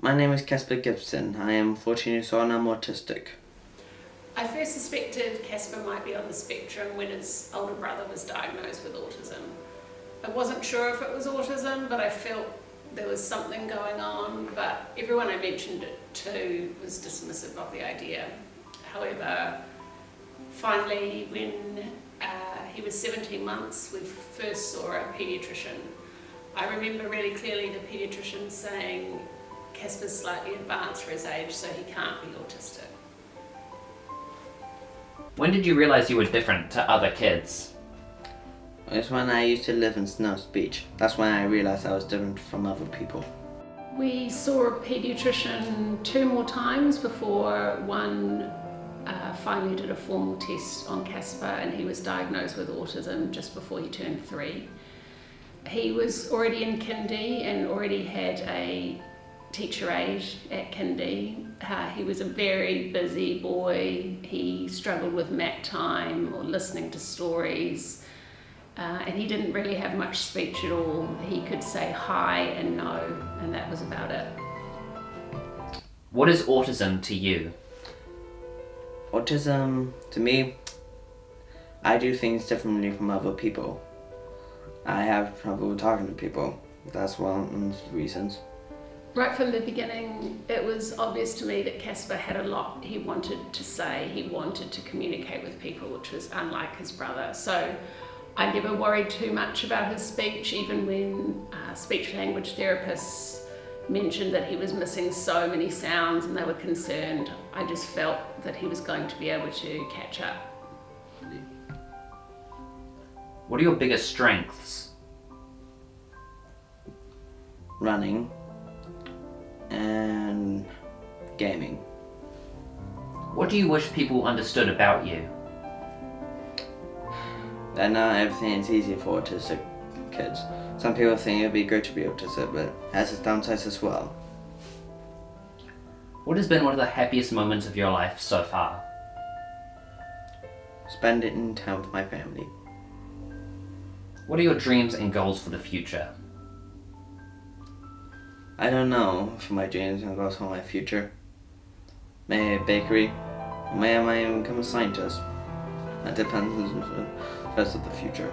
My name is Casper Gibson. I am 14 years old and I'm autistic. I first suspected Casper might be on the spectrum when his older brother was diagnosed with autism. I wasn't sure if it was autism, but I felt there was something going on, but everyone I mentioned it to was dismissive of the idea. However, finally, when he was 17 months, we first saw a paediatrician. I remember really clearly the paediatrician saying, Casper's slightly advanced for his age, so he can't be autistic. When did you realise you were different to other kids? It's when I used to live in Snow Beach. That's when I realized I was different from other people. We saw a paediatrician 2 more times before one finally did a formal test on Casper, and he was diagnosed with autism just before he turned 3. He was already in kindy and already had a teacher aide at kindy. He was a very busy boy. He struggled with mat time or listening to stories. And he didn't really have much speech at all. He could say hi and no, and that was about it. What is autism to you? Autism, to me, I do things differently from other people. I have trouble talking to people. That's one of the reasons. Right from the beginning, it was obvious to me that Casper had a lot he wanted to say. He wanted to communicate with people, which was unlike his brother. So I never worried too much about his speech, even when speech language therapists mentioned that he was missing so many sounds and they were concerned. I just felt that he was going to be able to catch up. What are your biggest strengths? Running and gaming. What do you wish people understood about you? That not everything is easy for autistic kids. Some people think it would be good to be autistic, but it has its downsides as well. What has been one of the happiest moments of your life so far? Spending time with my family. What are your dreams and goals for the future? I don't know for my dreams and goals for my future. Maybe a bakery. Maybe I might even become a scientist. That depends on the rest of the future.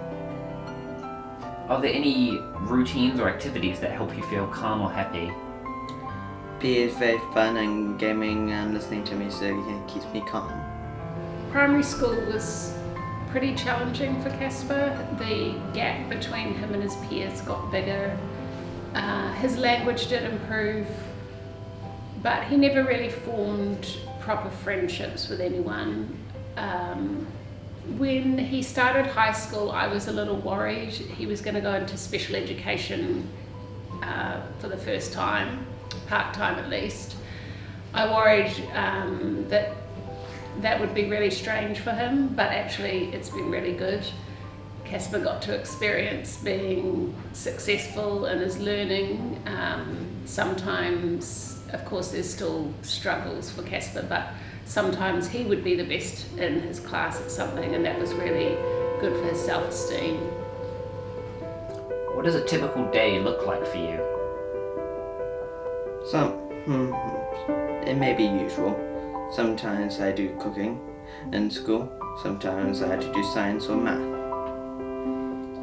Are there any routines or activities that help you feel calm or happy? PE is very fun, and gaming and listening to music keeps me calm. Primary school was pretty challenging for Casper. The gap between him and his peers got bigger. His language did improve, but he never really formed proper friendships with anyone. When he started high school, I was a little worried. He was going to go into special education for the first time, part-time at least. I worried that would be really strange for him, but actually it's been really good. Casper got to experience being successful in his learning. Sometimes, of course, there's still struggles for Casper, but sometimes he would be the best in his class at something, and that was really good for his self-esteem. What does a typical day look like for you? It may be usual. Sometimes I do cooking in school. Sometimes I have to do science or math.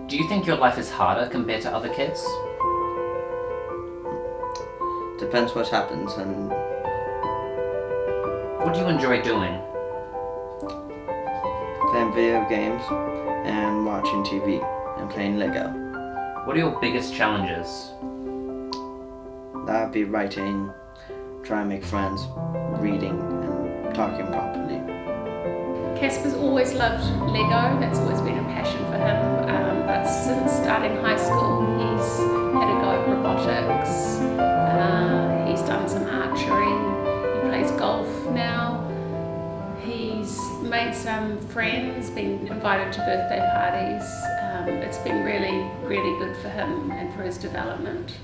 Do you think your life is harder compared to other kids? Depends what happens, and What do you enjoy doing? playing video games and watching TV and playing Lego. What are your biggest challenges? That would be writing, trying to make friends, reading, and talking properly. Casper's always loved Lego. That's always been a passion for him. But since starting high school, he's had a go at robotics. He's done some archery. He plays golf now. He's made some friends, been invited to birthday parties. It's been really, really good for him and for his development.